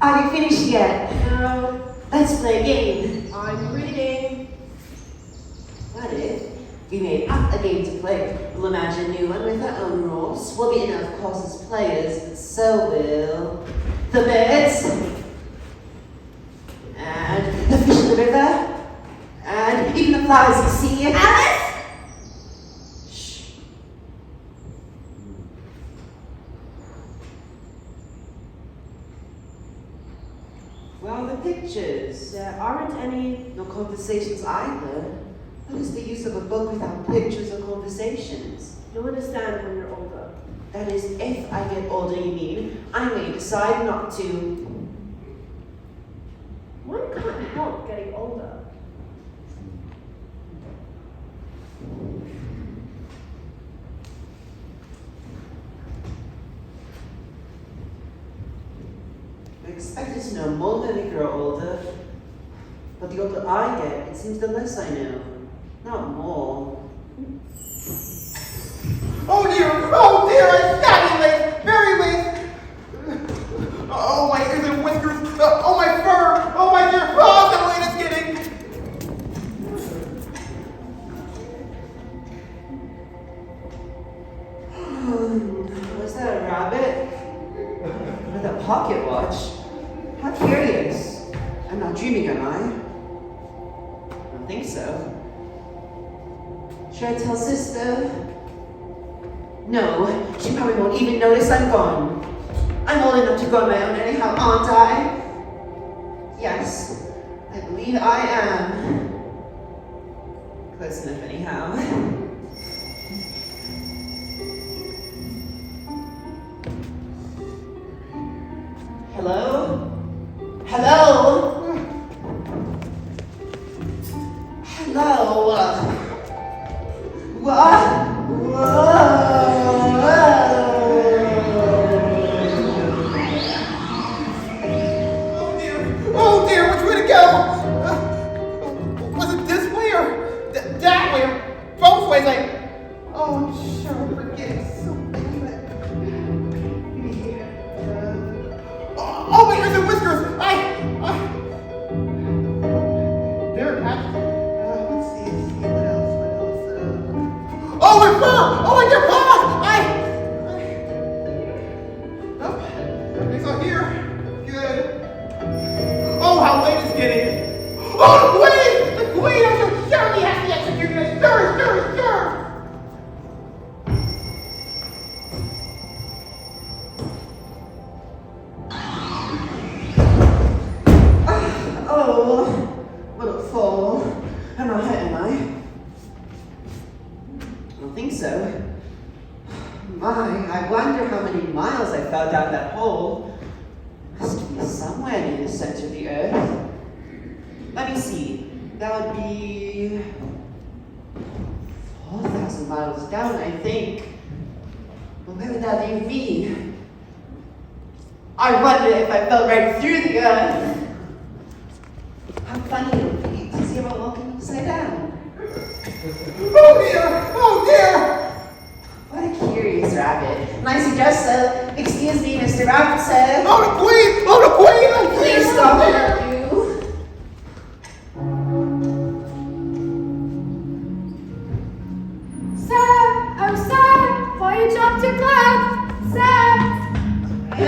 Are you finished yet? No. Let's play a game. I'm reading. What if we made up a game to play? We'll imagine a new one with our own rules. We'll be in, of course, as players, but so will the birds, and the fish in the river, and even the flowers you see. Alice? Shh. Well, the pictures. There aren't any. No conversations either. What is the use of a book without pictures or conversations? You'll understand when you're older. That is, if I get older, you mean. I may decide not to. One can't help getting older. I'm expected to know more than I grow older. But the older I get, it seems the less I know. Not more. Oh dear, I'm fatty late, very late. Oh, my ears and whiskers, oh, my fur, oh, my dear, oh, the late it's getting. Was that a rabbit? With a pocket watch? How curious. I'm not dreaming, am I? I don't think so. Should I tell sister? No, she probably won't even notice I'm gone. I'm old enough to go on my own anyhow, aren't I? Yes, I believe I am. Close enough anyhow. Hello? Hello? Hello? What? Oh dear, which way to go? Was it this way or that way or both ways? I'm sure forget it so bad. Oh, my ears and whiskers! There, Pat. Let's see, what else? Oh, my fur! Oh, my dear paw! Nope, everything's on here. Good. Oh, how late it's getting! Oh, the queen! The queen! I shall surely have to execute this! Stir! Oh, what a fall. I'm not hurt, am I? I don't think so. My, I wonder how many miles I fell down that hole. Must be somewhere near the center of the earth. Let me see. That would be 4,000 miles down, I think. Well, where would that leave me? I wonder if I fell right through the earth. How funny it would be to see about walking upside down. Oh dear! What a curious rabbit. Nicely dressed, sir. Excuse me, Mr. Rabbit, sir. Oh, the queen! Oh, the queen! Please stop, won't you? Sir, why you dropped your glove? Sir!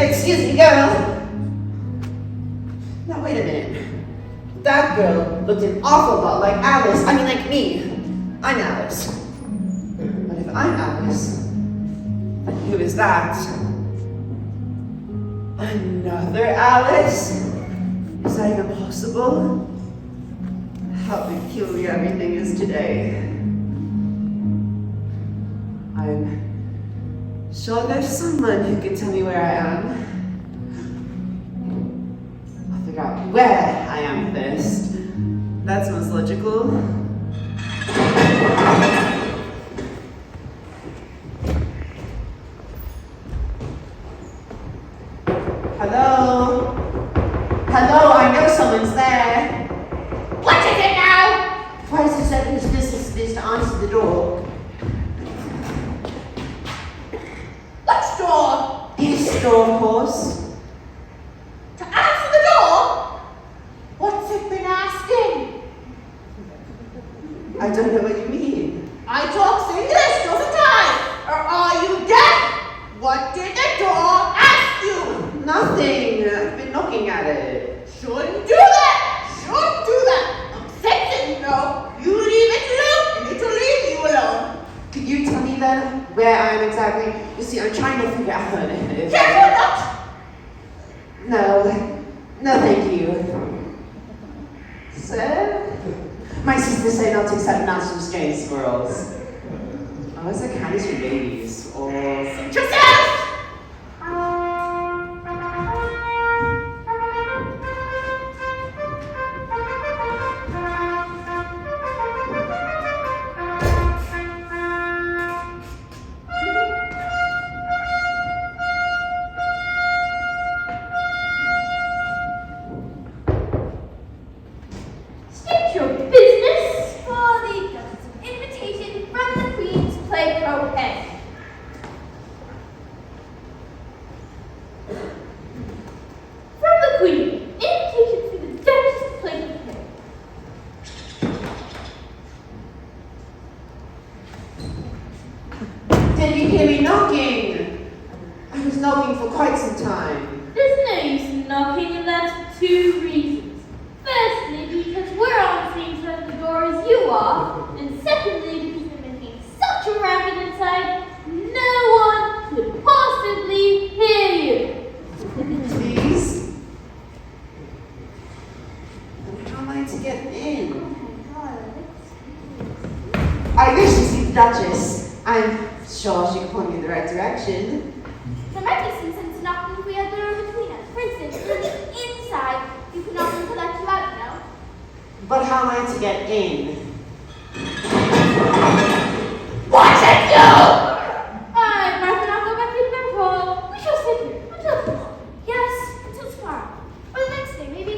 Excuse me, girl. Now, wait a minute. That girl looked an awful lot like Alice. I mean, like me. I'm Alice. But if I'm Alice, then who is that? Another Alice? Is that even possible? How peculiar everything is today. I'm sure there's someone who can tell me where I am. I'll figure out where I am first. That's most logical. Hello? Hello, I know someone's there. What is it now? Why does it say whose business it is to answer the door? Which door? This this door, of course. To answer the door? What's it been asking? I don't know what you mean. I talk English, doesn't I? Or are you deaf? What did the door ask you? Nothing. I've been knocking at it. Shouldn't do that! Shouldn't do that! Upsets it, you know. You leave it alone, and it'll leave you alone. Could you tell me then where I am exactly? You see, I'm trying to figure out if Careful not! No, thank you. Sir? My sister said not to accept nuts from strange squirrels. Oh, it's like candies for babies, or... Yourself! State your business for the justice of invitation from the Queen to play croquet. From the Queen, invitation for the Duchess to play croquet. Did you hear me knocking? I was knocking for quite some time. There's no use in knocking, and that's for 2 reasons. Firstly, because we're on the same side of the door as you are, and secondly, because we're making such a racket inside, no one could possibly hear you. Please? And how am I to get in? I wish to see the Duchess. I'm sure she can point me in the right direction. There might be some sense in knocking if we had the door between us. For instance, from the inside, you can knock to let you out, you know. But how am I to get in? What's it do? I'd rather not go back in there, Paul. We shall sit here until tomorrow. Yes, until tomorrow. Or the next day, maybe.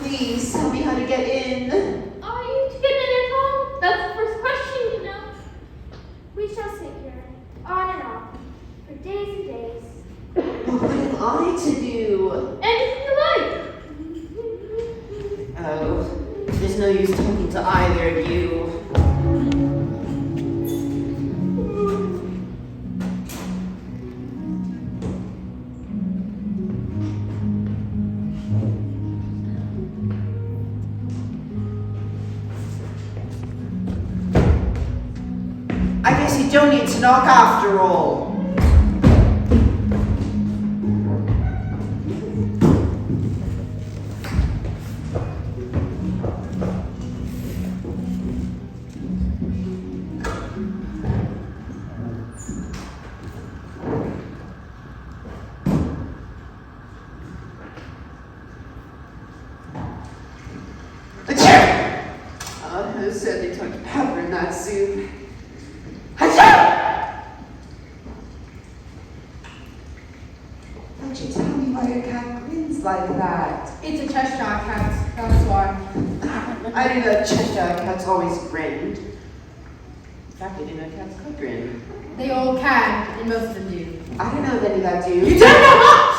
Please tell me how to get in. Are you to get in, Paul? That's the first question, you know. We shall sit here, on and on, for days and days. What am I to do? Anything you like. Oh, there's no use talking to either of you. I guess you don't need to knock after all. The chair! Oh, there's certainly too much pepper in that soup. Don't you tell me why your cat grins like that? It's a Cheshire cat, that's why. I didn't know Cheshire cats always grinned. In fact, I didn't know cats could grin. They all can, and most of them do. I don't know if any that do. You don't know much!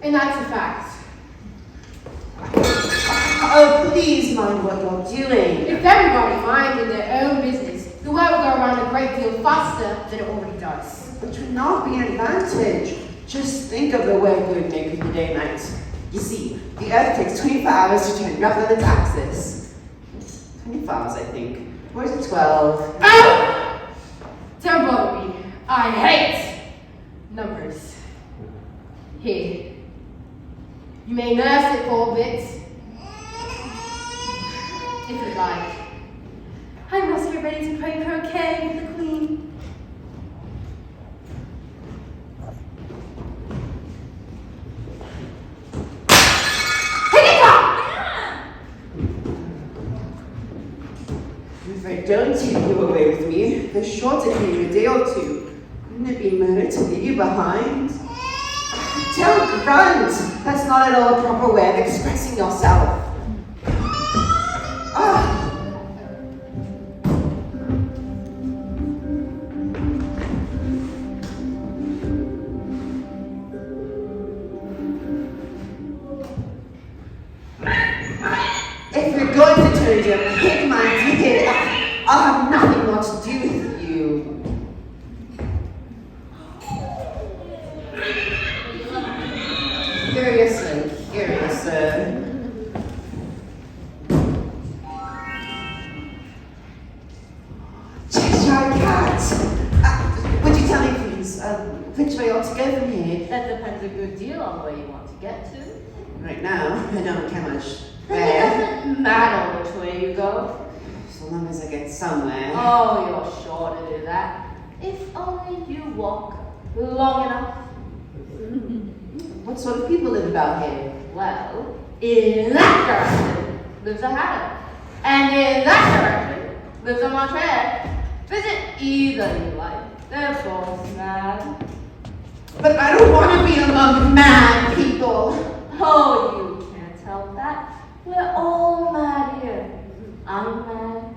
And that's a fact. Oh, please mind what you're doing. If everybody minded their own business, the world would go around a great deal faster than it already does. Which would not be an advantage. Just think of the way it would make of the day-night. You see, the Earth takes 24 hours to turn roughly on its axis. 24 hours, I think. Or is it 12? Oh! Don't bother me. I hate numbers. Here. You may nurse it for a bit. If you like. I must get ready to play croquet with the Queen. If I don't take you away with me, the sure to take you a day or two. Wouldn't it be murder to leave you behind? Don't grunt! That's not at all a proper way of expressing yourself. Ah. bastard, you pig, my dear. I'll have nothing more to do with you. Curious, sir. Cheshire Cat! Would you tell me, please, which way ought to go from here? That depends a good deal on where you want to get to. Right now, I don't care much. Then Where? it doesn't matter which way you go. So long as I get somewhere. Oh, you're sure to do that. If only you walk long enough. What sort of people live about here? Well, in that direction lives a hatter. And in that direction lives a Montreal. Visit either you like. They're both mad. But I don't want to be among mad people. Oh, you can't help that. We're all mad here. I'm mad.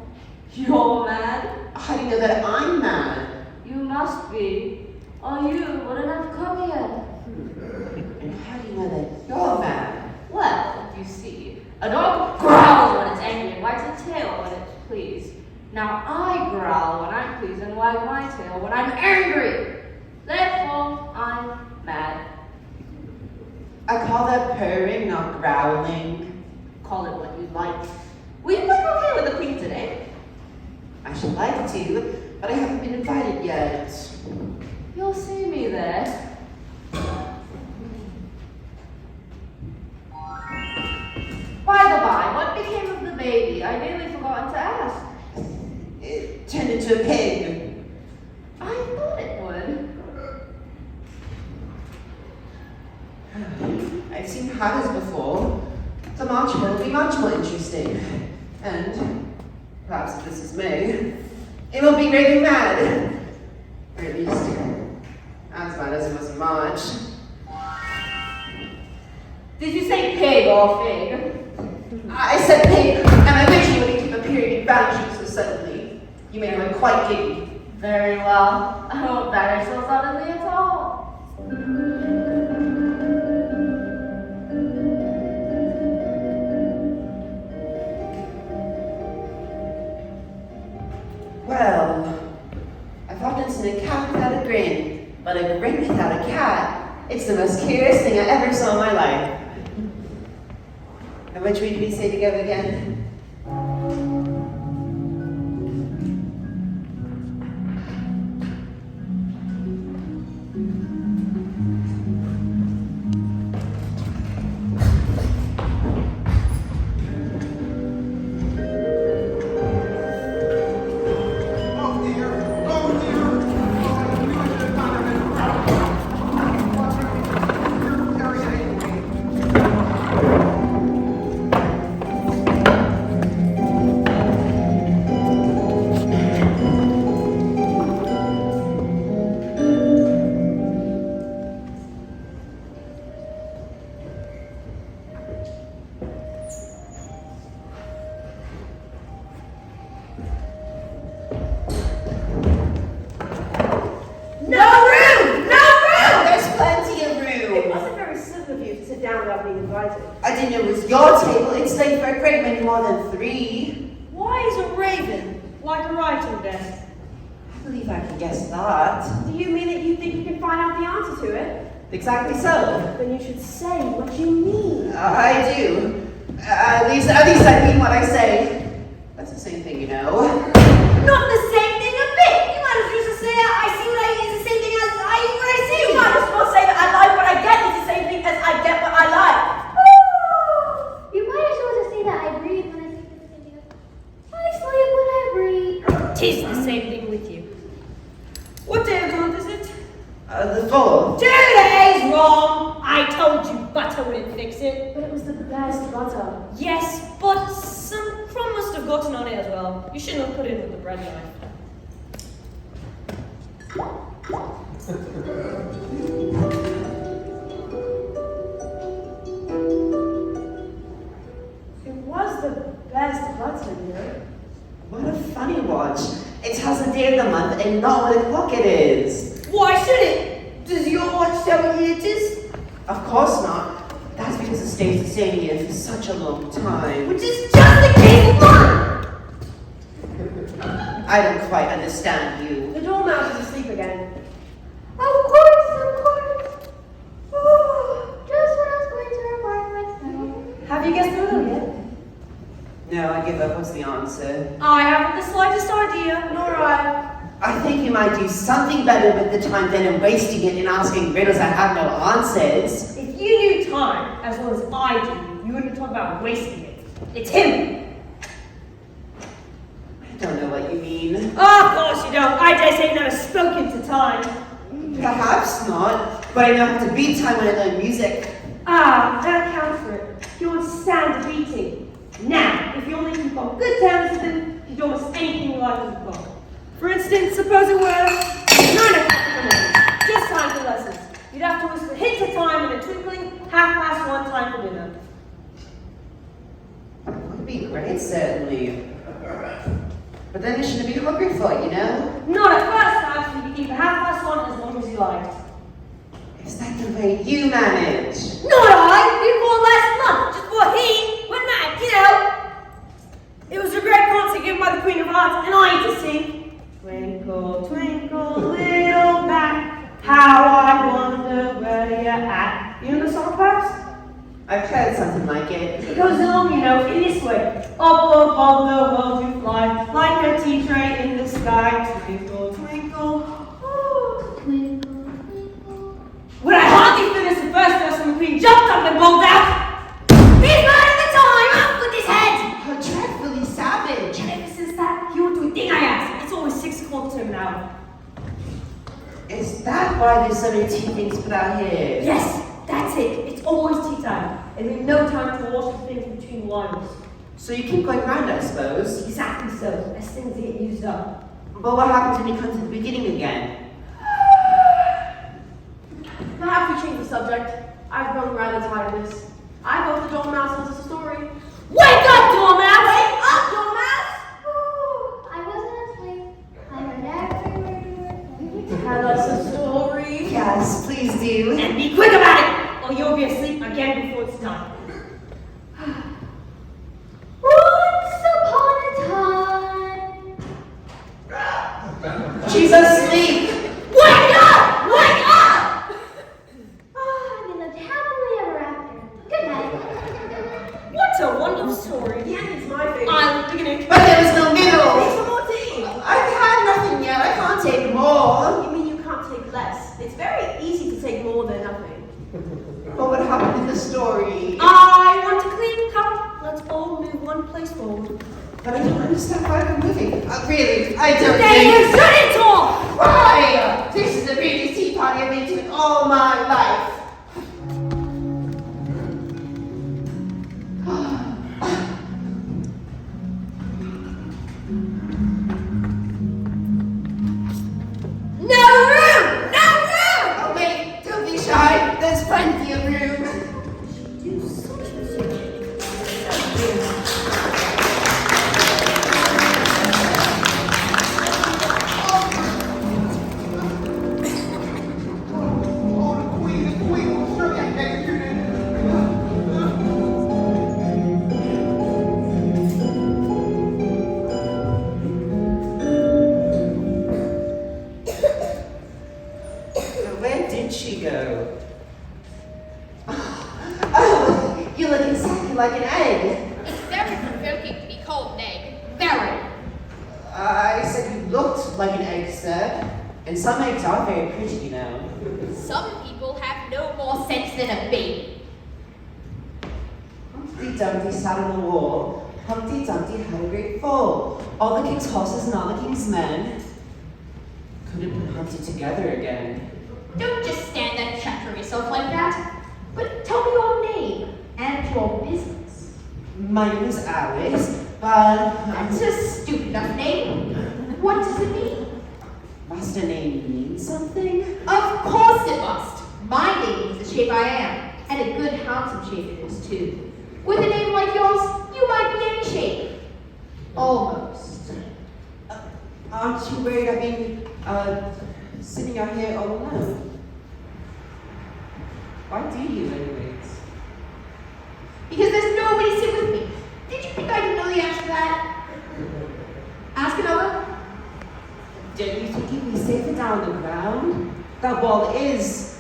You're mad. How do you know that I'm mad? You must be. Or you wouldn't have come here. And how do you know that you're mad? Well, you see, a dog growls when it's angry and wags its tail when it's pleased. Now I growl when I'm pleased and wag my tail when I'm angry. Therefore, I'm mad. I call that purring, not growling. Call it what you like. Will you play croquet with the queen today? I should like to, but I haven't been invited yet. You'll see me there. By the by, what became of the baby? I nearly forgot to ask. It turned into a pig. I thought it would. I've seen hatters before. The march will be much more interesting. And, perhaps if this is May, it will be raving mad. Or at least, as mad as it was in March. Did you say pig or fig? I said pig, and I wish you wouldn't keep appearing in round you so suddenly. You made me quite giddy. Very well. I won't batter so suddenly at all. Well, I've often seen a cat without a grin, but a grin without a cat. It's the most curious thing I ever saw in my life. And which way did we say to go again? Oh dear. Oh dear. Oh, I knew I should have gone ahead and grabbed it. What's happening? You're irritating me. No room! No room! There's plenty of It room. wasn't very civil of you to sit down without being invited. I didn't know it was your table. It's laid for a great many more than 3. Why is a raven like a writing desk? I believe I can guess that. Do you mean that you think you can find out the answer to it? Exactly so. Then you should say what you mean. I do. At least I mean what I say. That's the same thing, you know. Not the same thing a bit. You might as well just say I see what I eat is the same thing as I eat what I see. You might as well say that I like what I get is the same thing as I get what I like. You might as well just say that I breathe when I sleep at the same time. I sleep when I breathe. Tis the same thing with you. What day of the month is it? The 4th. 2 days wrong. I told you butter wouldn't fix it. But it was the best butter. Yes, but some crumb must have gotten on it as well. You shouldn't have put it with the bread knife. It was the best butter, you know. What a funny watch. It tells the day of the month and not what o'clock it is. Why should it? Does your watch tell me it is? Of course not. That's things have stayed the same here for such a long time. Which is just the case of mine! I don't quite understand you. The dormouse is asleep again. Of course. Oh, just when I was going to remind myself. Have you guessed the riddle yet? No, I give up. What's the answer? I haven't the slightest idea, nor I. I think you might do something better with the time than wasting it in asking riddles that have no answers. If you knew time as well as I do, you wouldn't talk about wasting it. It's him! I don't know what you mean. Oh, of course you don't. I dare say you've never spoken to time. Perhaps not, but I know how to beat time when I learn music. Ah, that accounts for it. You understand the beating. Now, if you only keep on good terms with him, you do almost anything you like with the clock. For instance, suppose it were 9 o'clock in the morning, just time for lessons. You'd have to whisper hints of time in a twinkling, 1:30 time for dinner. That would be great, certainly. But then you shouldn't be hungry for it, you know? Not at first time, so you can keep 1:30 as long as you liked. Is that the way you manage? Not I! Before last month, just before he went mad, you know. It was a great concert given by the Queen of Hearts, and I had to sing. Twinkle, twinkle, little bat, how I wonder where you're at. You know the song, perhaps? I've heard something like it. It goes along, you know, in this way. Up above the world you fly, like a tea tray in the sky. Twinkle, twinkle, oh. Twinkle, twinkle. When I hardly finished the first verse, and the Queen jumped up and bawled out, "He's mad at the time! Up with his head!" How dreadfully savage. And ever since that, he won't do a thing I ask. It's always 6 o'clock to him now. Is that why there's so many tea things put out here? Yes, that's it. It's always tea time. And there's no time to wash the things between the lines. So you keep going round, I suppose. Exactly so, as things get used up. But what happens when you come to the beginning again? Perhaps we change the subject. I've grown rather tired of this. I vote the Dormouse tells us a story. Wake up, Dormouse! Wake up, Dormouse! I wasn't asleep. I heard every word you were saying. Tell us a story. Yes, please do. And be quick about it, or you'll be asleep again before it's done. Once upon a time. She's asleep. Wake up! Wake up! And they lived happily ever after. Good night. What a wonderful story. The end is my favorite. I love the beginning. But there was no middle. Take some more tea. I've had nothing yet. I can't take more. You mean you can't take less? It's very easy to take more than nothing. But what happened in the story? I want a clean cup. Let's all move one place forward. But I don't understand why we're moving. Really, I don't Then you think. shouldn't talk! Why? This is the biggest tea party I've been to in all my life. No room! No room! Oh wait, don't be shy. There's plenty of room. Where did she go? Oh, you look exactly like an egg. It's very provoking to be called an egg. Very. I said you looked like an egg, sir. And some eggs are very pretty, you know. Some people have no more sense than a baby. Humpty Dumpty sat on the wall. Humpty Dumpty had a great fall. All the king's horses and all the king's men couldn't put Humpty together again. Don't just stand there and chatter yourself like that. But tell me your name and your business. My name is Alice, but That's a stupid enough name. What does it mean? must a name mean something? Of course it must. My name is the shape I am, and a good handsome shape it is too. With a name like yours, you might be any shape. Almost. Aren't you worried I've been sitting out here all alone? Why do you, anyways? down the ground. That wall is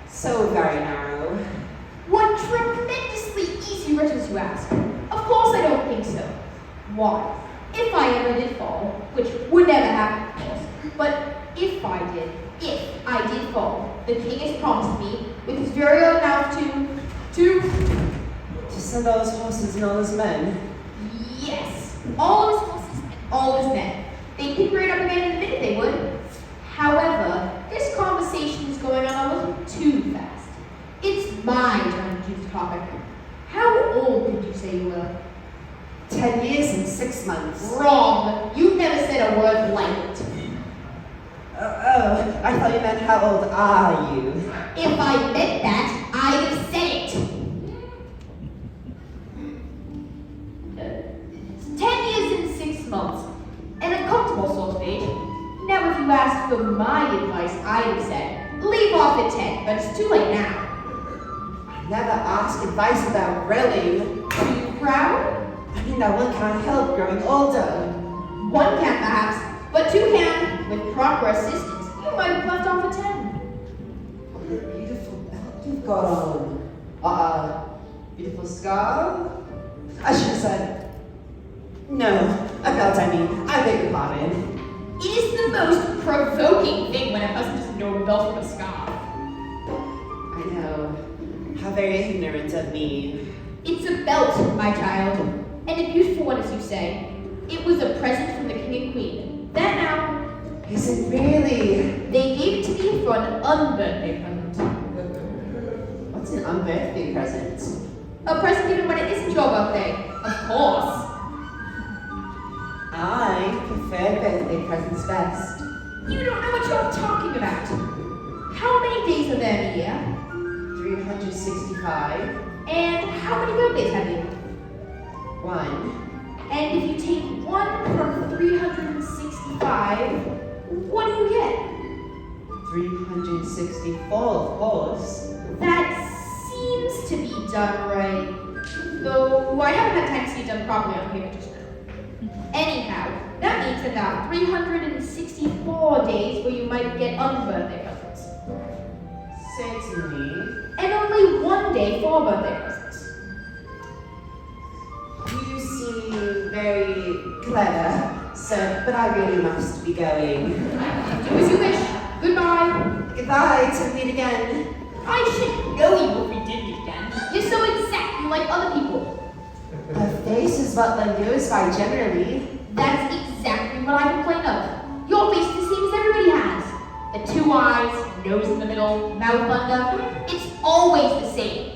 so very narrow. What tremendously easy riddles you ask. Of course I don't think so. Why? If I ever did fall, which would never happen, of course, but if I did fall, the king has promised me, with his very own mouth, to send all his horses and all his men. Yes, all his horses and all his men. They'd pick right up again in a minute, they would. However, this conversation is going on a little too fast. It's my turn to choose a topic. How old did you say you were? 10 years and 6 months. Wrong. You never said a word like it. Oh, I thought you meant how old are you? If I meant that, I'd have said it. 10 years and 6 months. An uncomfortable sort of age. Now, if you asked for my advice, I'd have said, leave off at 10, but it's too late now. I never asked advice about growing. Are you proud? I mean, that one can't help growing older. One can perhaps, but two can. With proper assistance, you might have left off at 10. What a beautiful belt you've got on. Beautiful scarf? I should have said, no, a belt I mean. I beg your pardon. It is the most provoking thing when a person doesn't know a belt from a scarf. I know. How very ignorant of me. It's a belt, my child, and a beautiful one, as you say. It was a present from the king and queen. That now, Is it really? they gave it to me for an unbirthday present. What's an unbirthday present? A present given when it isn't your birthday, of course. I prefer birthday presents best. You don't know what you're talking about. How many days are there in a year? 365. And how many birthdays have you? 1. And if you take 1 from 365, what do you get? 364, of course. That seems to be done right. Though I haven't had time to see it done properly on paper just now. Anyhow, that means that there are 364 days where you might get unbirthday presents. Certainly. And only 1 day for birthday presents. You seem very clever, sir, but I really must be going. Do as you wish. Goodbye. Goodbye, till we meet again. I should know you if we did meet again. You're so exact, you like other people. A face is what one goes by generally. That's exactly what I complain of. Your face is the same as everybody has. The 2 eyes, nose in the middle, mouth under. It's always the same.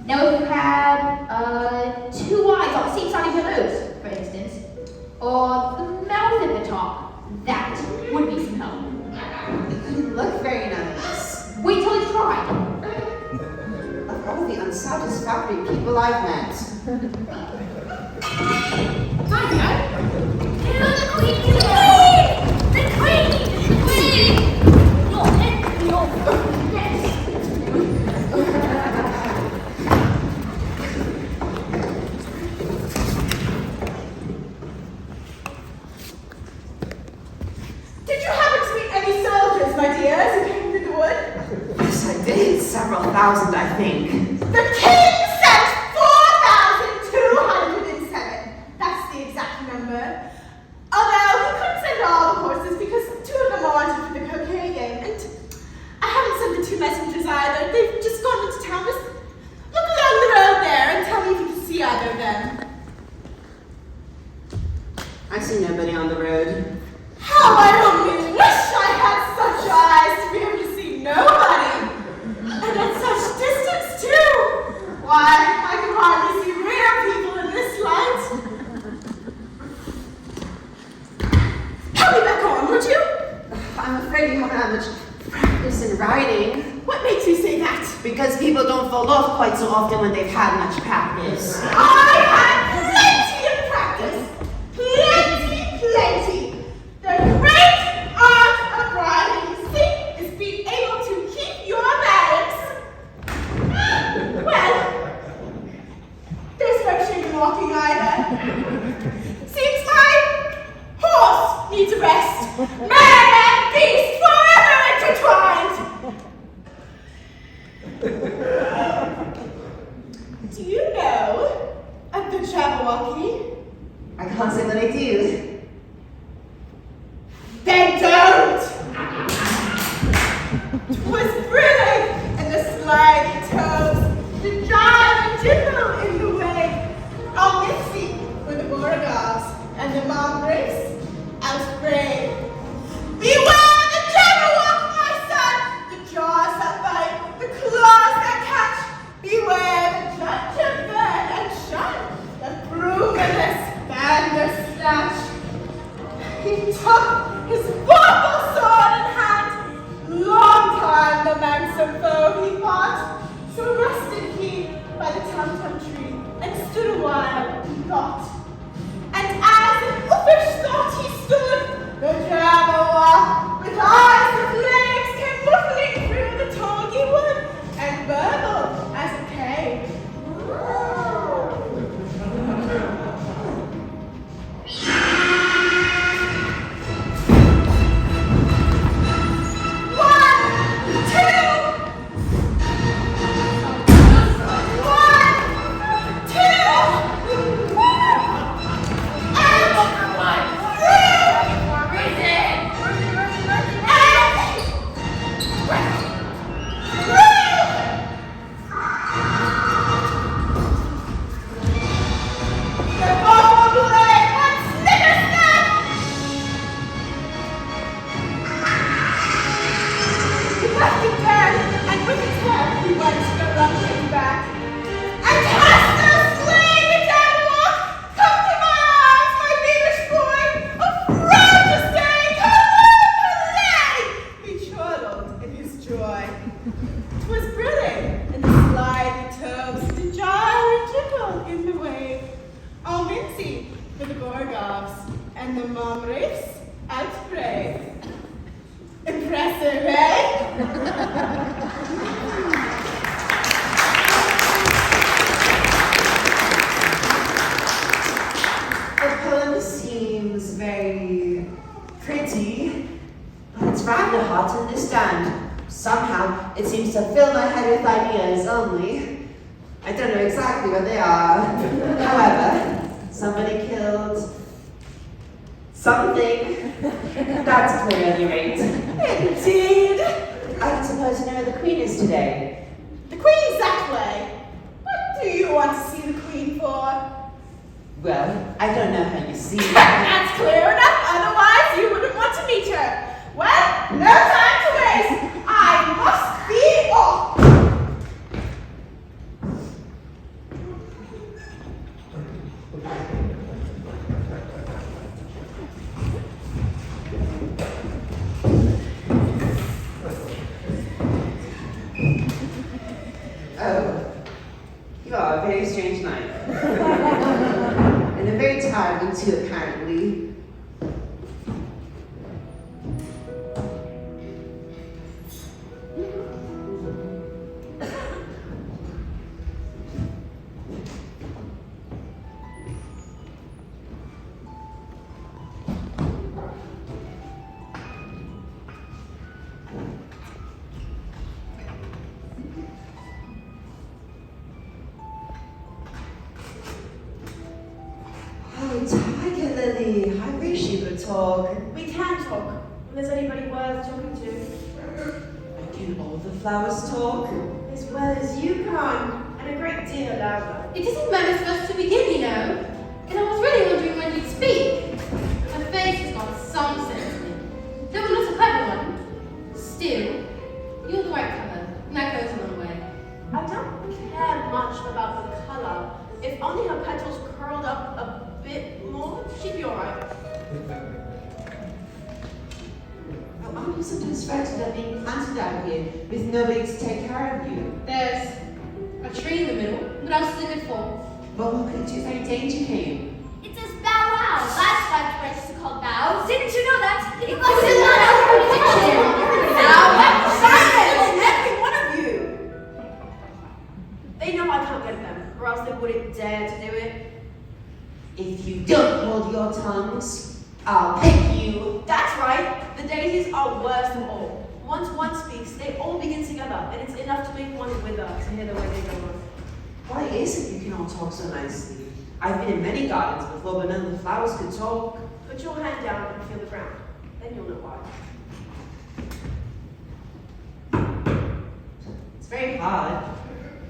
Now if you had 2 eyes on the same side of your nose, for instance, or the mouth at the top, that would be some help. You look very nice. Wait till you try. Of all the unsatisfactory people I've met. Hi, Dad. The queen! The queen! The queen! Your head, your... Yes! Did you happen to meet any soldiers, my dear, as you came through the wood? Yes, I did. Several thousand, I think. The king sent 4,207. That's the exact number. Although he couldn't send all the horses because 2 of them are wanted for the croquet game, and I haven't sent the 2 messengers either. They've just gone into town. Just look along the road there and tell me if you can see either of them. I see nobody on the road. How I only wish I had such eyes to be able to see nobody! And at such distance, too! Why, I can hardly see real people in this light. Help me back on, would you? I'm afraid you haven't had much practice in riding. What makes you say that? Because people don't fall off quite so often when they've had much practice. I had plenty of practice. Plenty. The great art of riding, see, is being able to keep your balance. Well, there's no shame in walking either. Seems my horse needs a rest. Man and beast I can't say that I do. Then don't! 'Twas brilliant in the sliding toes, the jive and jiggle in the wave. Oh, Missy, with the Beauregards and the Margaret's outspray. Beware the Jabberwock, my son, the jaws that bite, the claws that catch. Beware the gingerbread and shun, the brutalist bandersnatch. He took his vorpal sword in hand. Long time the manxome foe he fought. So rested he by the tum-tum tree and stood a while in thought. And as in uffish thought he stood, the Jabberwock with eyes of flames came muffling through the tulgey wood and burbled as it came. Flowers talk as well as you can, and a great deal louder. It isn't managed for us to begin, you know. And I was really wondering when you'd speak. Her face has got some sense in it. Though not a clever one. Still, you're the right colour, and that goes a long way. I don't care much about the colour. If only her petals curled up a bit more, she'd be alright. Aren't you sometimes frightened of being planted out here with nobody to take care of you? There's a tree in the middle. What else is it good for? Well, what could do if any danger came? It says bow wow. That's why the place is called bow. Didn't you know that? It was in our kitchen. Now, silence, every one of you. They know I can't get them, or else they wouldn't dare to do it. If you don't hold your tongues, I'll pick you. That's right. The daisies are worst of all. Once one speaks, they all begin together, and it's enough to make one wither to hear the way they go on. Why is it you can all talk so nicely? I've been in many gardens before, but none of the flowers could talk. Put your hand down and feel the ground. Then you'll know why. It's very hard,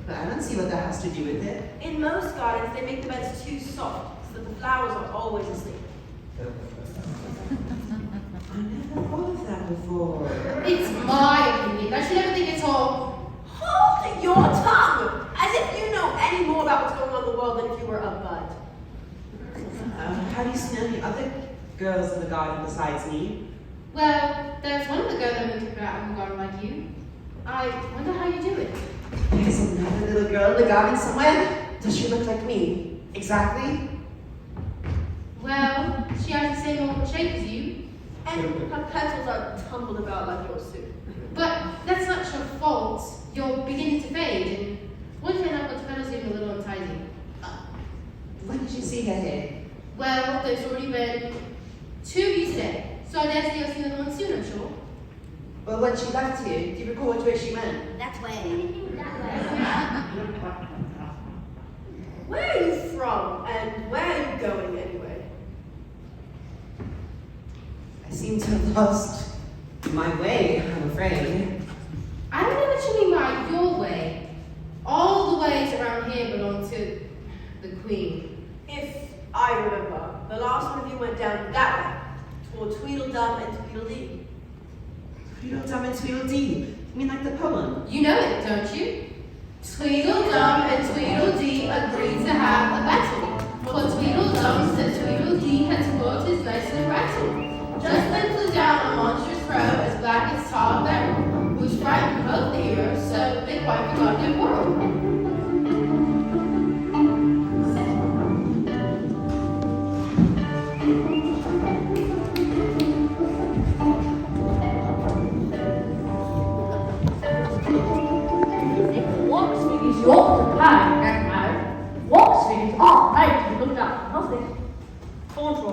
but I don't see what that has to do with it. In most gardens, they make the beds too soft, so that the flowers are always asleep. I never thought of that before. It's my opinion. Don't you never think it's all? Hold your tongue! As if you know any more about what's going on in the world than if you were a bud. Have you seen any other girls in the garden besides me? Well, there's one of the girls that moved about in the garden like you. I wonder how you do it. There's another little girl in the garden somewhere. Does she look like me? Exactly? Well, she has the same old shape as you. And her petals are tumbled about like yours too. But that's not your fault. You're beginning to fade, and one cannot but petals seem a little untidy. When did you see her here? Well, there's already been 2 of you today, so I dare say you'll see another one soon, I'm sure. Well, when she left here, do you recall which way she went? That way. Where are you from, and where are you going anyway? I seem to have lost my way, I'm afraid. I don't know what you mean by your way. All the ways around here belong to the Queen. If I remember, the last one of you went down that way, toward Tweedledum and Tweedledee. Tweedledum and Tweedledee. You mean like the poem? You know it, don't you? Tweedledum and Tweedledee agreed to have a battle. For Tweedledum said Tweedledee had spoiled his nice and rattle. Just then flew down a monstrous crow as black as tar barrel, which frightened both the heroes so they quite forgot their quarrel.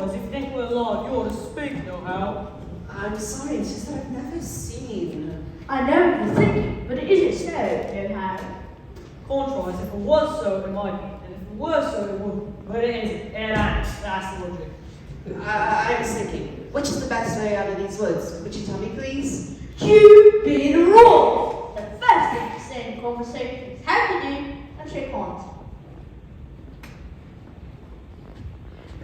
If you think we're alive, you ought to speak, no how. I'm sorry, it's just that I've never seen. I know what you're thinking, but it isn't so, no how. Contraries, if it was so, it might be, and if it were so, it wouldn't. But it isn't. It ain't. That's the logic. I was thinking, which is the best way out of these woods? Would you tell me, please? You be the rule! The first thing to say in conversation is how to do and shake hands.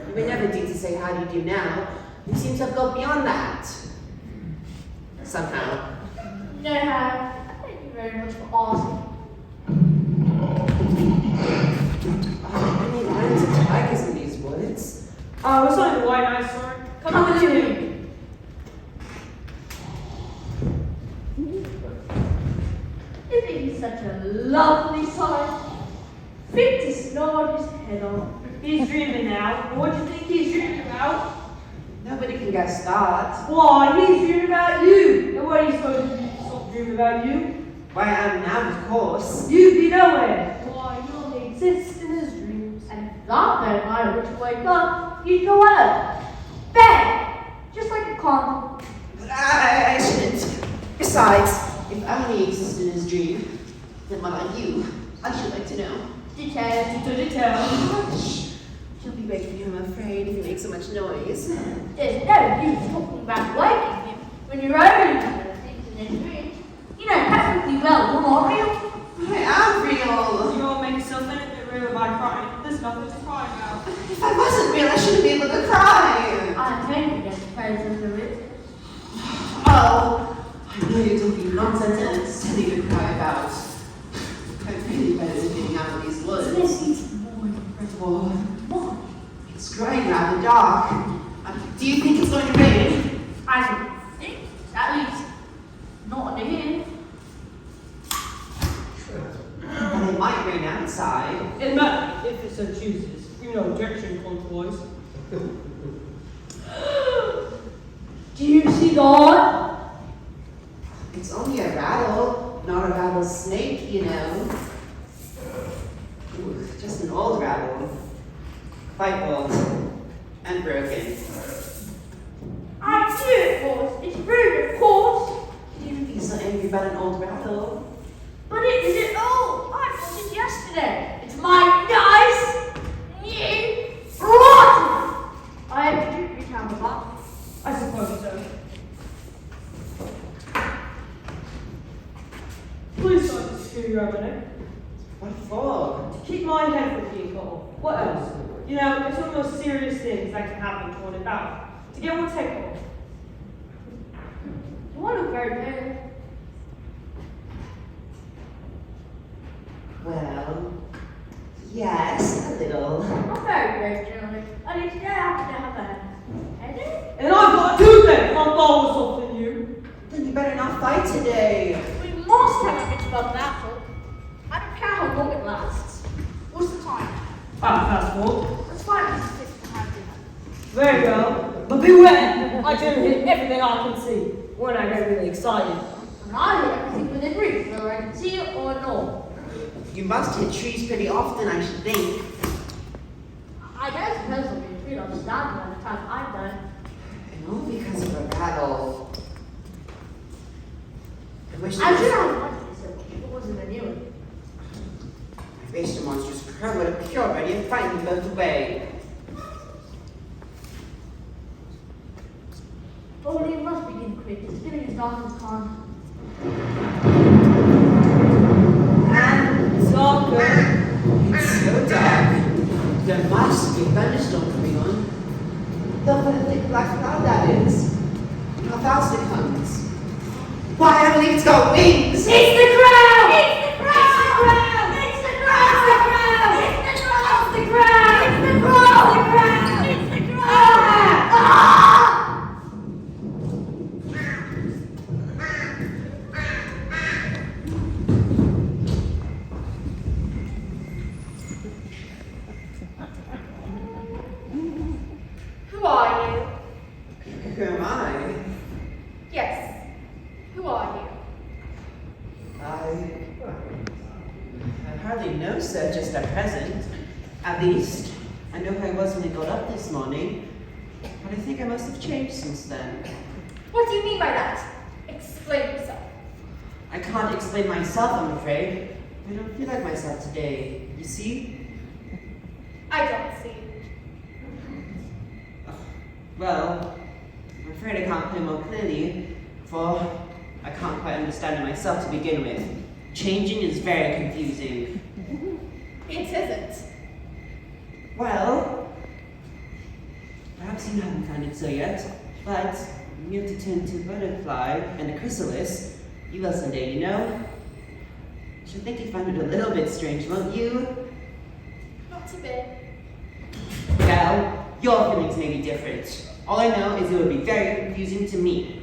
You may never do to say how do you do now. You seem to have gone beyond that. Somehow. No how. Thank you very much for asking. Are there any lions and tigers in these woods? Oh, it's only the white eyes, sir. Come with me. Isn't he such a lovely sight? Fit to nod his head on. He's dreaming now. What do you think he's dreaming about? Nobody can guess that. Why, he's dreaming about you. And what are you supposed to do? Stop dreaming about you? Why, I am now, of course. You'd be nowhere. Why, you only exist in his dreams. And if that don't matter which way up, you'd go out. Bang! Just like a condom. But I shouldn't. Besides, if I only exist in his dream, then what are you? I should like to know. Details. Shh. She'll be waking him, I'm afraid, if you make so much noise. There's no use talking about waking him when you're only doing things in his dreams. You know perfectly well you're not real. I am real. You won't make yourself anything real by crying. There's nothing to cry about. If I wasn't real, I shouldn't be able to cry. I'm hoping that the presence of it. Oh, I know you're talking nonsense and it's silly to cry about. I'm really better than getting out of these woods. What? It's growing rather dark. Do you think it's going to rain? I don't think, at least, not under here. And it might rain outside. It might, if it so chooses. You know, direction contours. Do you see God? It's only a rattle, not a rattlesnake, you know. Ooh, just an old rattle. Quite old. And broken. I knew it was. It's rude, of course. You don't be so angry about an old rattle. But it isn't old. I bought it yesterday. It's You know, it's one of the most serious things that can happen to an adult. To get one take off. You want to very bad. Well, yes, a little. I'm very brave, gentlemen. At least I happen to have a hand. And then, And I've got a toothache! I'm bolder off than you. Then you better not fight today. We must have a bit of battle. I don't care how long it lasts. What's the time? Past 4. Let's find this fifth behind dinner. Very well. But beware! I do hit everything I can see when I get really excited. and I hit everything within reach, whether I can see it or not. You must hit trees pretty often, I should think. I guess it depends on your treat on the stand by the time I'm done. And all because of a rattle. I wish I the should have wanted this if it wasn't a new one. I wish the monstrous crow would appear already and fight them both away. Oh, we must begin quick. It's getting as dark as gone. And darker. It's so dark. There must be a thunderstorm coming on. Look what a thick black cloud that is. And how fast it comes. Why, I believe it's got wings! It's the crow! It's the crow! It's the crow! It's the crow! It's the crow! It's the crow! It's the crow! It's the crow! Ah! Who are you? Who am I? Yes. Who are you? I hardly know, sir, just at present. At least, I know who I was when I got up this morning. But I think I must have changed since then. What do you mean by that? Explain yourself. I can't explain myself, I'm afraid. I don't feel like myself today. You see? I don't see. Well, I'm afraid I can't put it more clearly, for I can't quite understand it myself to begin with. Changing is very confusing. It isn't. Well, perhaps you haven't found it so yet, but you have to turn to a butterfly and a chrysalis. You will someday, you know? I should think you find it a little bit strange, won't you? Not a bit. Well, your feelings may be different. All I know is it would be very confusing to me.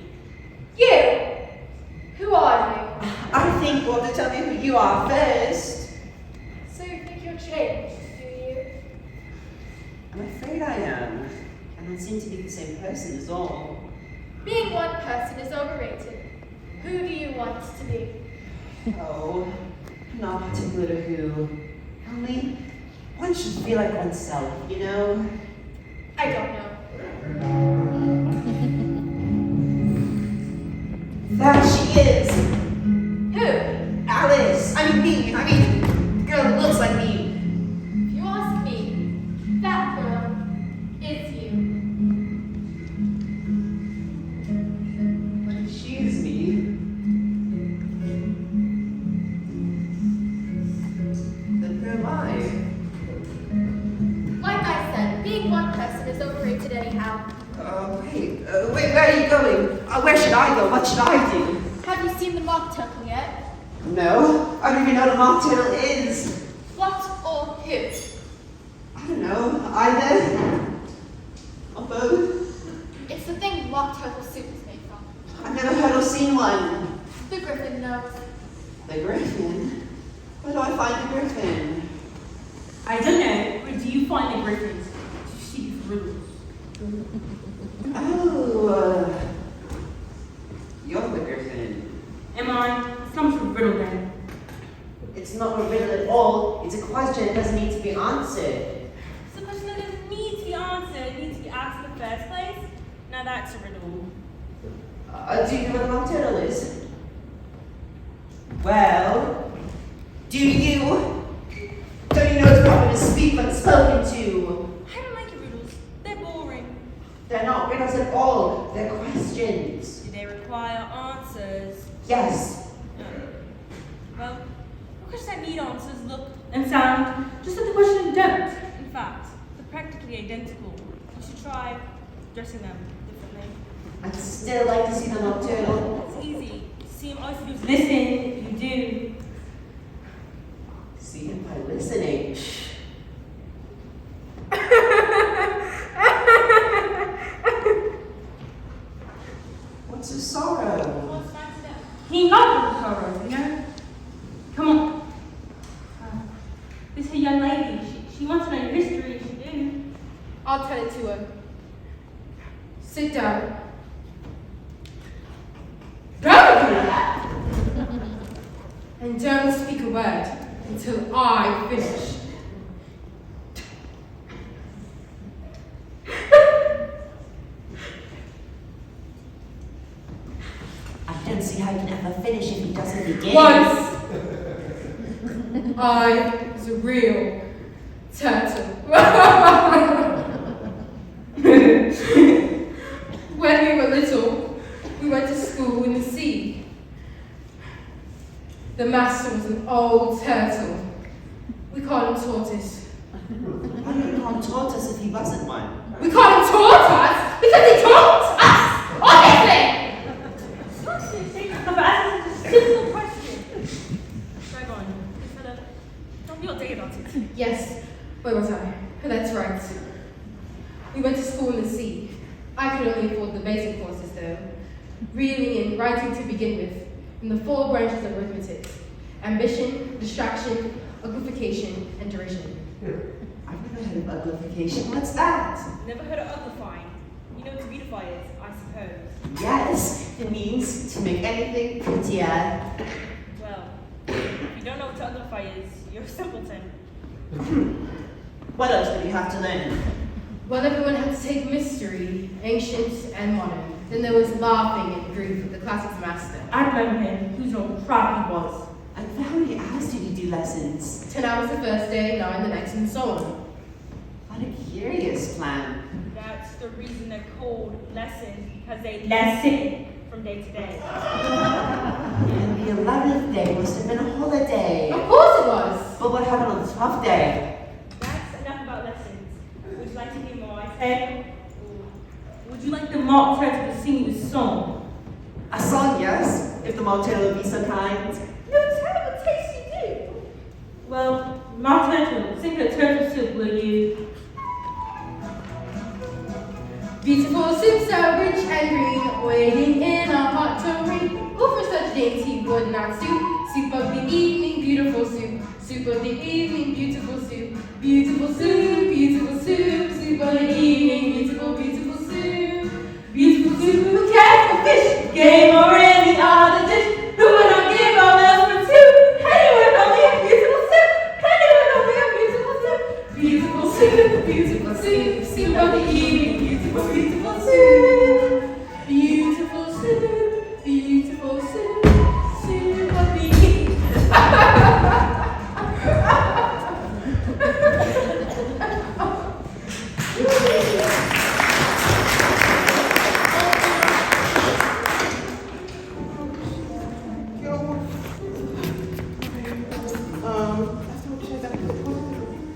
You! Who are you? I think you ought to tell me who you are first. So you think you're changed, do you? I'm afraid I am. I don't seem to be the same person as all. Being one person is overrated. Who do you want to be? Oh, not particular who. Only one should feel like oneself, you know? I don't know. That she is. Who? Alice. I mean, girl that looks like me. If you ask me, that girl is you. But she is me. Then who am I? Like I said, being one person is overrated anyhow. Wait, where are you going? Where should I go? What should I do? Have you seen the mock turtle yet? No, I don't even know what a mock turtle is. What or who? I don't know, either. Or both. It's the thing mock turtle soup is made from. I've never heard or seen one. The griffin knows. The griffin? Where do I find the griffin? I don't know, but do you find the griffins to see riddles? Oh, you're the griffin. Am I? It comes from riddle then. It's not a riddle at all. It's a question that doesn't need to be answered. It's a question that doesn't need to be answered, it needs to be asked in the first place. Now that's a riddle. Do you know what a mock turtle is? Well, do you? Don't you know it's proper to speak when spoken to? I don't like your riddles. They're boring. They're not riddles at all. They're questions. Do they require answers? Yes. Well, questions that need answers look. And sound just like the question don't. In fact, the practically identical. You should try dressing them differently. I'd still like to see the nocturnal. It's easy. See, all you have to do is listen. You do. See him by listening. What's his sorrow? What's that stuff? He knows the sorrow, you know? Come on. This is a young lady. She wants to know your history. She do. I'll tell it to her. Sit down. Don't do that! And don't speak a word until I finish. I don't see how he can ever finish if he doesn't begin. Once, I was a real turtle. When we were little, we went to school in the sea. The master was an old turtle. We called him Tortoise. Why don't you call him Tortoise if he wasn't one? We called him Tortoise because he talked us, obviously! But that's a simple question. Drag on. Fella, don't be all day about it. Yes, where was I? That's right. We went to school in the sea. I could only afford the basic courses though. Reading and writing to begin with, in the 4 branches of arithmetic. Ambition, distraction, uglification, and derision. I've never heard of uglification. What's that? Never heard of uglifying. You know what to beautify is, I suppose. Yes, it means to make anything prettier. Well, if you don't know what to uglify is, you're a simpleton. What else did you have to learn? Well, everyone had to take mystery, ancient and modern. Then there was laughing and grief with the classics master. I blame him. Whose old crap he was. And how many hours did you do lessons? 10 hours the first day, 9 the next, and so on. What a curious plan. That's the reason they're called lessons, because they Lesson. from day to day. And the 11th day must have been a holiday. Of course it was! But what happened on the 12th day? That's enough about lessons. Would you like to hear more? Would you like the mock turtle to sing you a song? A song, yes, if the mocktail would be so kind. No terrible taste you do! Well, mock turtle, sing the turtle soup, will you? Beautiful soup so rich and green, waiting in a hot tureen. Oh, for such dainty would not suit. Soup of the evening, beautiful soup. Soup of the evening, beautiful soup. Beautiful soup, beautiful soup. Soup of the evening, beautiful, beautiful soup. Beautiful soup, who cares for fish? Game or any other dish. Who would not give our meals for two? Anyone only a beautiful soup. Anyone only a beautiful soup. Beautiful soup, beautiful soup. Soup of the evening, beautiful, beautiful soup. Beautiful soup, beautiful soup. Soup of the evening.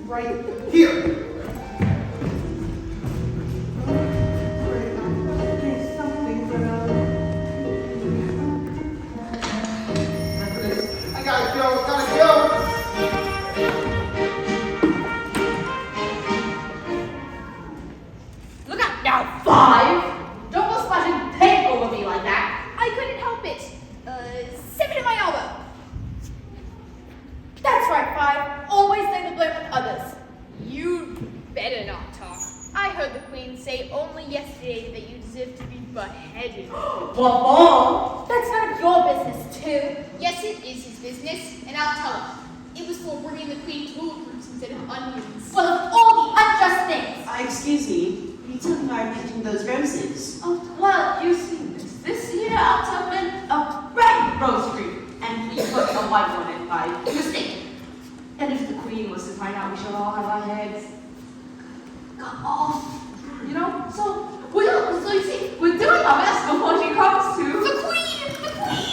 Right here. I gotta go. Look out now, 5! Don't go splashing paint over me like that. I couldn't help it. 7 in my elbow. That's right, 5. Always lay the blame on others. You'd better not talk. I heard the Queen say only yesterday that you deserve to be beheaded. What for? That's none of your business, too. Yes, it is his business, and I'll tell him. It was for bringing the Queen tool fruits instead of onions. Well, of all the unjust things! Excuse me, you took my picking those roses. Oh, well, you see, this year out of a red rose tree, and we put a white on it by mistake. And if the Queen was to find out, we shall all have our heads cut off. You know? So you see, we're doing our best before she comes to the Queen! The Queen!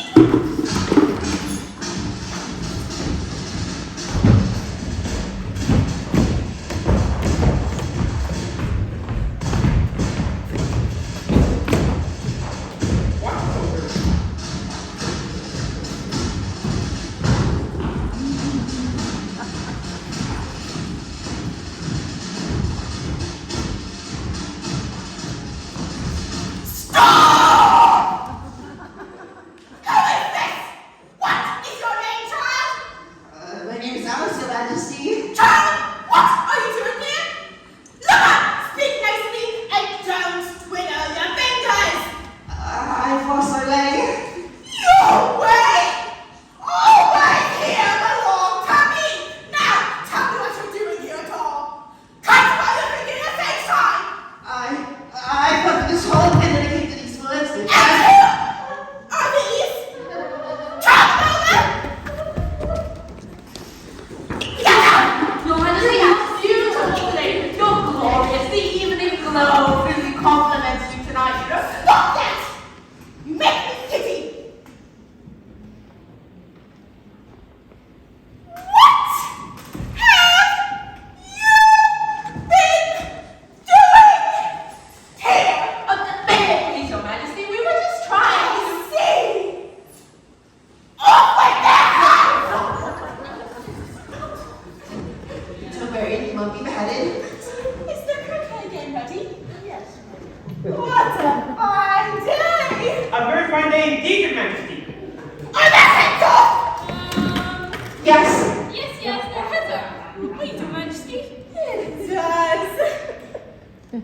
Can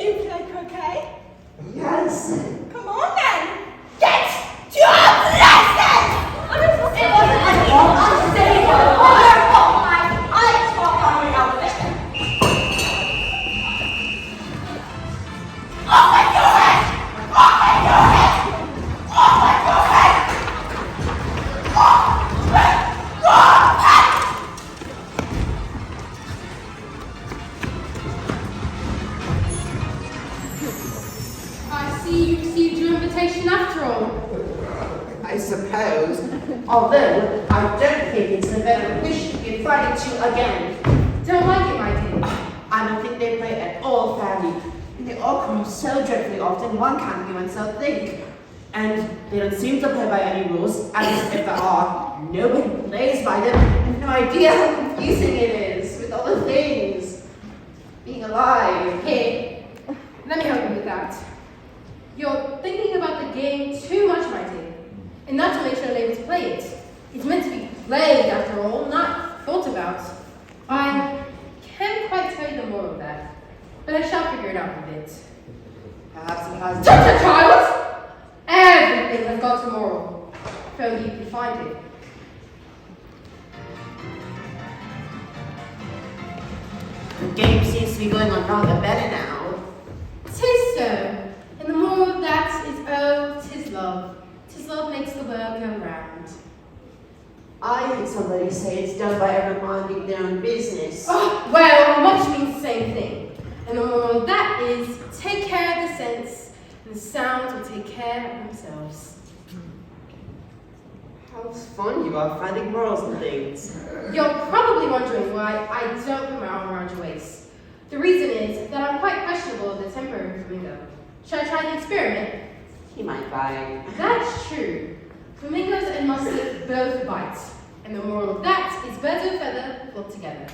you play croquet? Yes. Come on then. Get to your lessons! It wasn't my fault. I'm saying it was her fault. I talked my way out of it. Off with your head! Off with your head! Off with your head! Off with your head! I see you received your invitation after all. I suppose. Although I don't think it's in a better wish to be invited to again. Don't like it, my dear. I don't think they play at all fairly. And they all come so dreadfully often, one can't hear oneself think. And they don't seem to play by any rules, as if there are. Nobody plays by them. I have no idea how confusing it is with all the things. Being alive. Here, let me help you with that. You're thinking about the game too much, my dear. And not to make sure you're able to play it. It's meant to be played, after all, not thought about. I can't quite tell you the moral of that, but I shall figure it out in a bit. Perhaps it has. Such a child! Everything has got a moral. If only you could find it. The game seems to be going on rather better now. 'Tis so, and the moral of that is, oh, 'tis love. 'Tis love makes the world go round. I heard somebody say it's done by everyone minding their own business. Oh, well, much means the same thing. And the moral of that is, take care of the sense, and the sounds will take care of themselves. How fun you are finding morals and things. You're probably wondering why I don't put my arm around your waist. The reason is that I'm quite questionable of the temper of a flamingo. Should I try the experiment? He might bite. That's true. Flamingos and mustard both bite. And the moral of that is birds of a feather flock together.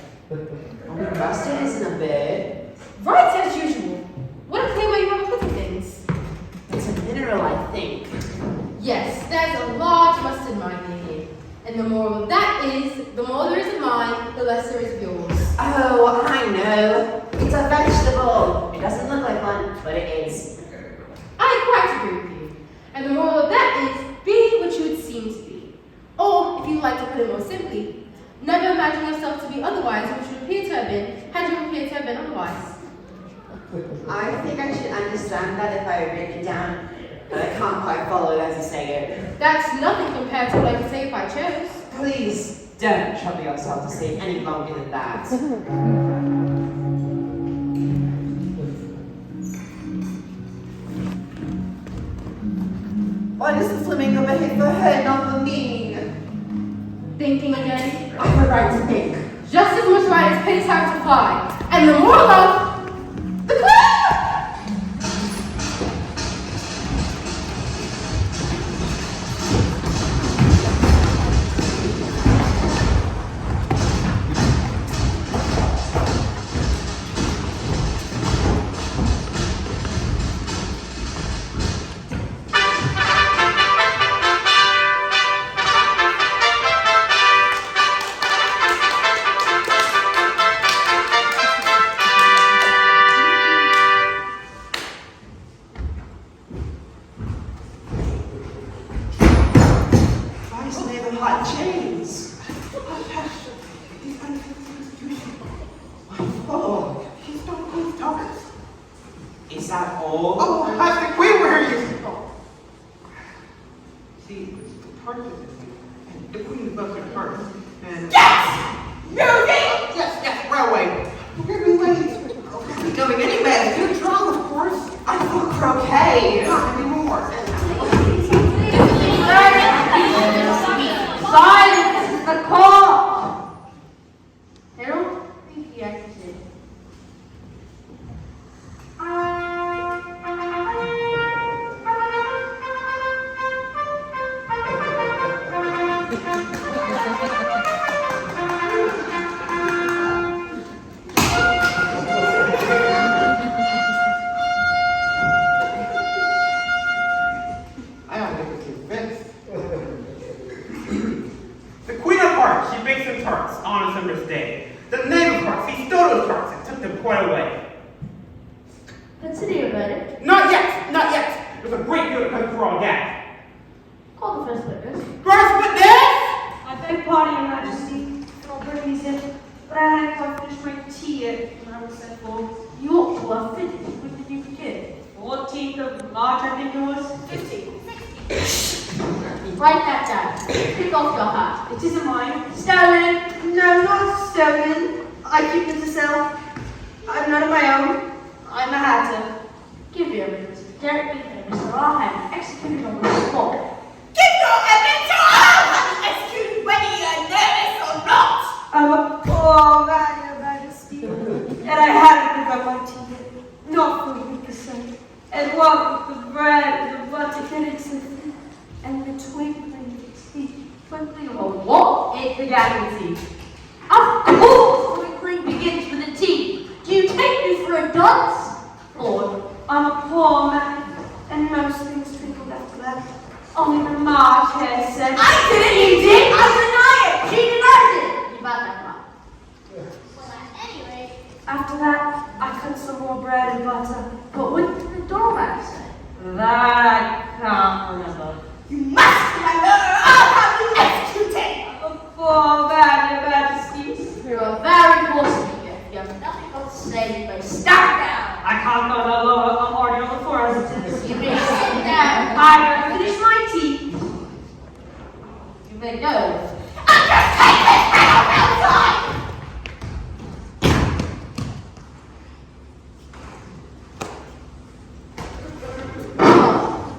Mustard isn't a bird. Right as usual. What a clear way you have of putting things. It's a mineral, I think. Yes, there's a large mustard mine near here. And the moral of that is, the more there is of mine, the less there is of yours. Oh, I know. It's a vegetable. It doesn't look like one, but it is. I quite agree with you. And the moral of that is, be what you would seem to be. Or, if you like to put it more simply, never imagine yourself to be otherwise what you appear to have been, had you appeared to have been otherwise. I think I should understand that if I had written it down, but I can't quite follow it as you say it. That's nothing compared to what I could say if I chose. Please don't trouble yourself to stay any longer than that. Why does the flamingo behave for her, not for me? Thinking again, I have a right to think. just as much right as pigs have to fly. And the moral of the queen! Christ, they have hot chains. Oh, He's not going to talk. is that all? Oh, I think we were you. See, the part of it, the queen is buzzing first. And Yes! Moving! yes, railway. We're going late. We're going anywhere. Good draw, of course. I thought croquet. Not anymore. Silence is the call! I don't think he actually did. Consider your verdict. Not yet, not yet. There's a great deal to come through all that. Call the first witness. First witness! I beg pardon, Your Majesty, for not bringing these in, but I had to finish my tea when I was sent for. You ought to have finished. When did you begin? 14th of March, I think it was. 15th. Write that down. Take off your hat. It isn't mine. Stolen. No, not stolen. I keep it to sell. I'm none of my own. I'm a hatter. Give your evidence. Derek Beacon and Mr. Arham executed on the spot. Give your evidence or I'll have you executed whether you're nervous or not! I'm a poor man, Your Majesty, and I hadn't begun my tea yet, not for a week or so. And what with the bread and the butter getting so thin, and the twinkling Twinkling of a what? It began with tea. Of course, twinkling begins with a T. Do you take me for a dunce? Lord, I'm a poor man, and most things twinkled after that. Only the March hair said, I didn't, you did! I deny it! she denies it. You got that right. Well, at any rate, after that, I cut some more bread and butter. But what did the doormat say? That I can't remember. You must remember or I'll have you executed! I'm a poor man, Your Majesty. You're a very poor speaker. You have nothing else to say, you may stand down. I can't go no lower. I'm already on the floor as it is. You may sit down. I will finish my tea. You may go. I'm just taking this out outside!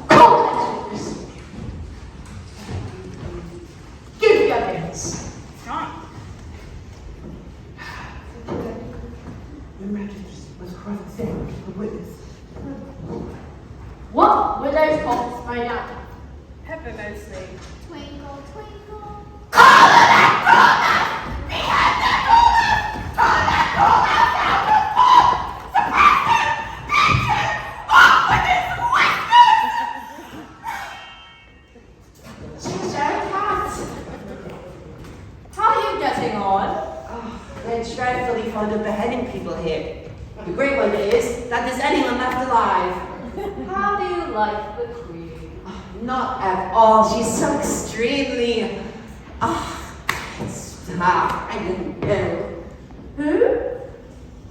Call the next witness. Give your evidence. Your Majesty was cross-examined the witness. What were those pockets made out of? Pepper mostly. twinkle, twinkle. How are you getting on? Oh, they're dreadfully fond of beheading people here. The great wonder is that there's anyone left alive. How do you like the queen? Oh, not at all. She's so extremely. Stop. I didn't know. Who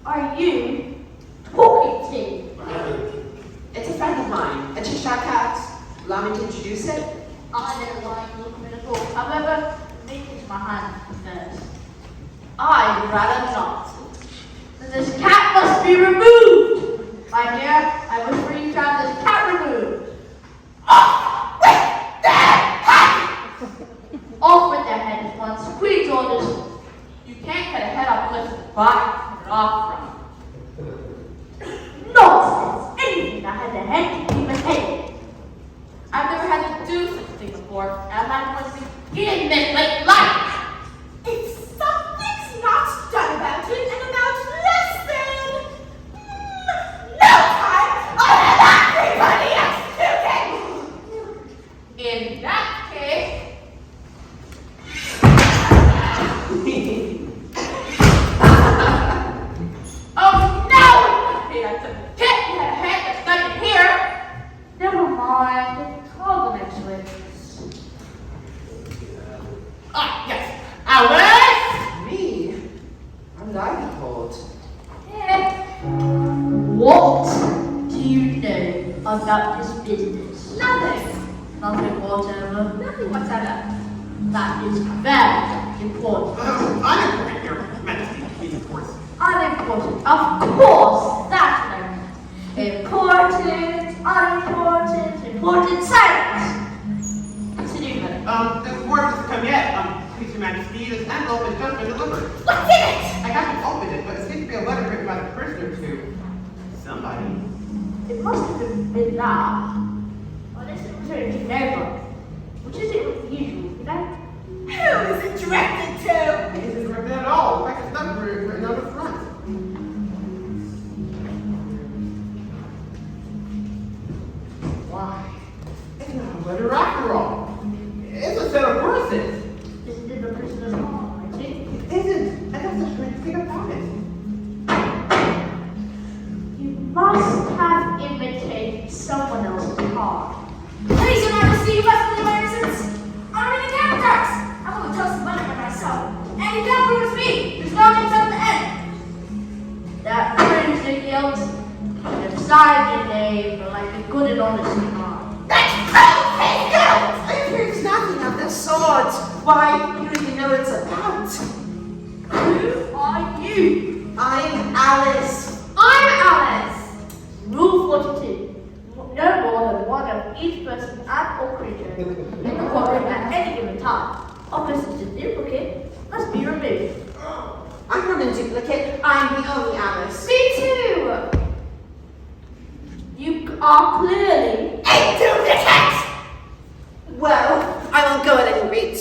are you talking to? It's a friend of mine, a Cheshire cat. Allow me to introduce it. I don't like looking at a book. However, make it my hand first. I'd rather not. Then this cat must be removed. My dear, I wish for you to have this cat removed. Off with their head! Off with their head at once. Queen's orders. You can't get a head up unless it's back or off from. Nonsense! Anything that has a head can keep a head. I've never had to do such a thing before, and I'm not going to begin this late life. If something's not done about it in about less than no time, I'll have everybody executed! In that case, oh no! Hey, that's a pit you had a head that's stuck in here. Never mind. Call the next witness. Ah, yes. Alice! Me? I'm not told. What do you know about this business? Nothing. Nothing whatever. Nothing whatever. That is very important. Unimportant, Your Majesty, of course. Unimportant. Of course, that's what I meant. Important, unimportant, important silence. Consider that. This word hasn't come yet. Please, Your Majesty, this envelope has just been delivered. What's in it? I haven't opened it, but it seems to be a letter written by the prisoner to somebody. It must have been loud. Unless it was written to nobody. Which isn't unusual, you know? Who is it directed to? It isn't written at all. In fact, it's not written on the front. Why? It's not a letter after all. It's a set of verses. Isn't it the prisoner's handwriting? It isn't. And that's the strange thing about it. You must have sign your name like a good and honest man. That's crazy, girl! It proves nothing of the sort. Why, you don't even know what it's about. Who are you? I'm Alice. I'm Alice. Rule 42. No more than one of each person and or creature in the quadrant at any given time. Unless it's a duplicate, must be removed. I'm not a duplicate. I'm the only Alice. Me too! You are clearly A duplicate! Well, I won't go at any rate.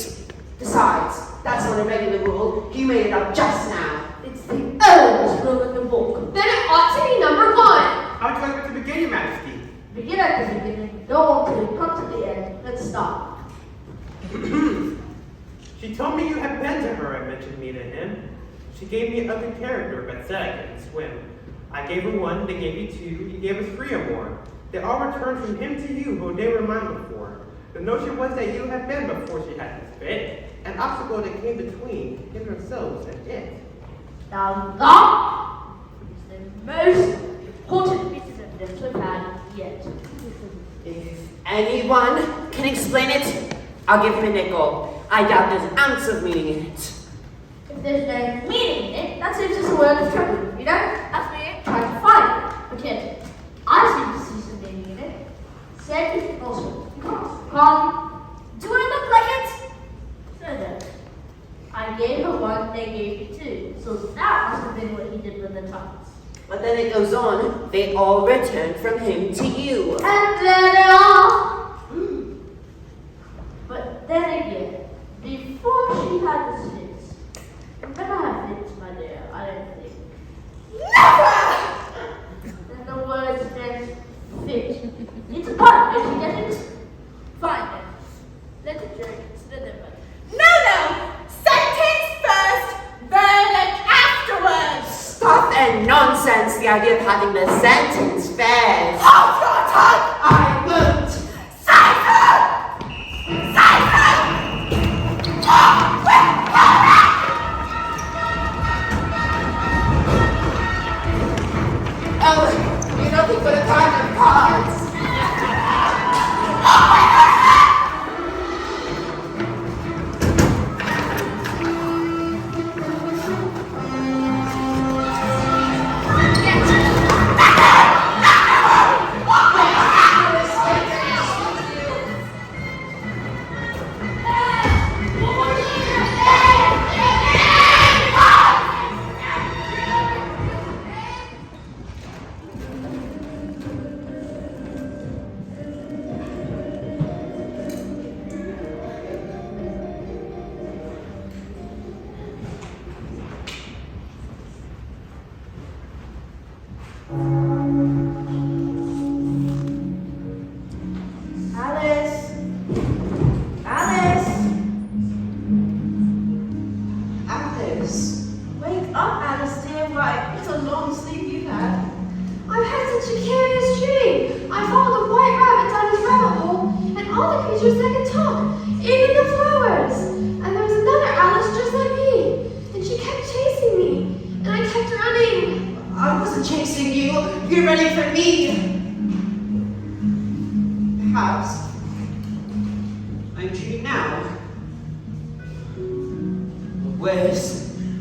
Besides, that's not a regular rule. You made it up just now. it's the oldest rule in the book. Then it ought to be number 1. How would you like me to begin, Your Majesty? Begin at the beginning, go on till you come to the end. Let's stop. She told me you had been to her and mentioned me to him. She gave me a ugly character, but said I couldn't swim. I gave her 1, they gave me 2, he gave us 3 or more. They all returned from him to you, who they were mine before. The notion was that you had been before she had this fit, an obstacle that came between him ourselves and it. Now that is the most important piece of evidence we've had yet. If anyone can explain it, I'll give him a nickel. I doubt there's an ounce of meaning in it. If there's no meaning in it, that seems just a word of trouble, you know? That's me trying to find it. But yet, I seem to see some meaning in it. Said it also. Come. Do I look like it? So then, I gave her 1, they gave me 2. So that must have been what he did with the tongues. But then it goes on, they all returned from him to you. And then it all. But then again, before she had the fits, you never have fits, my dear, I don't think. Never! Then the word meant fit. It's a pun, don't you get it? Fine then. Let the joke consider them. No! Sentence first, verdict afterwards! Stuff and nonsense, the idea of having the sentence fairs. Hold your tongue! I won't. Cypher! Oh, you're nothing but a kind of cards.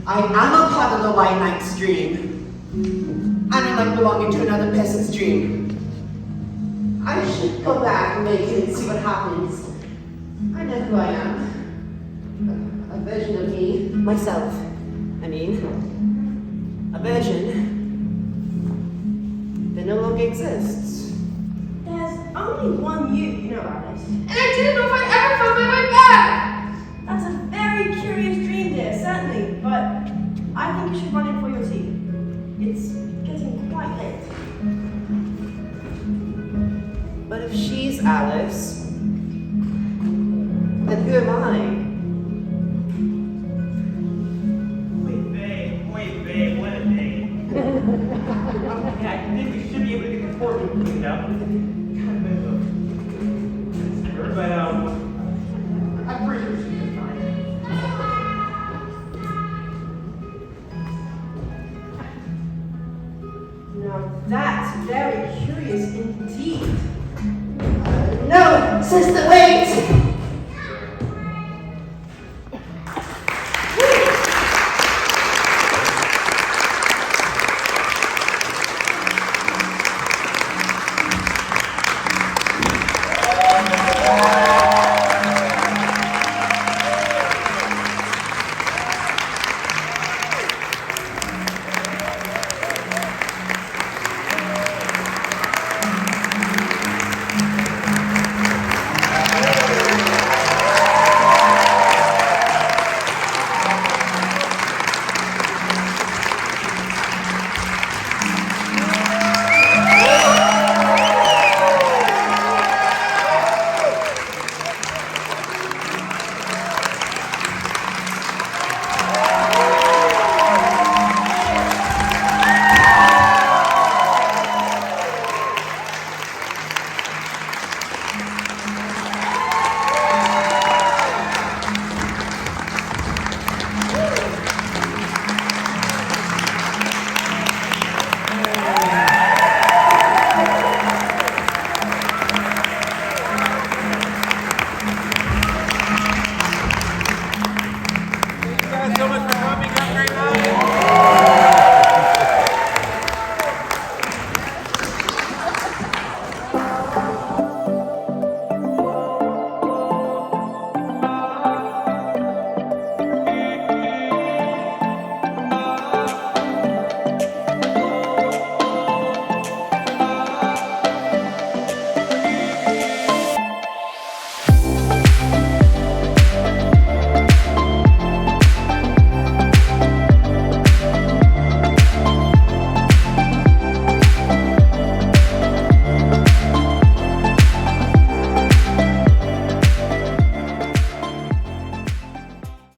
I am a part of the White Knight's dream. And I like belonging to another person's dream. I should go back and make it and see what happens. I know who I am. A version of me. Myself. I mean. A version that no longer exists. There's only one you know, Alice. And I didn't know if I'd ever found my way back! That's a very curious dream, dear, certainly, but I think you should run in for your tea. It's getting quite late. But if she's Alice, then who am I? Wait, babe, what a day. Okay, I think we should be able to get the courtroom cleaned up. Kind of a bit of a stir, but I'm pretty sure she'll be fine. No. That's very curious indeed. No, sister, wait!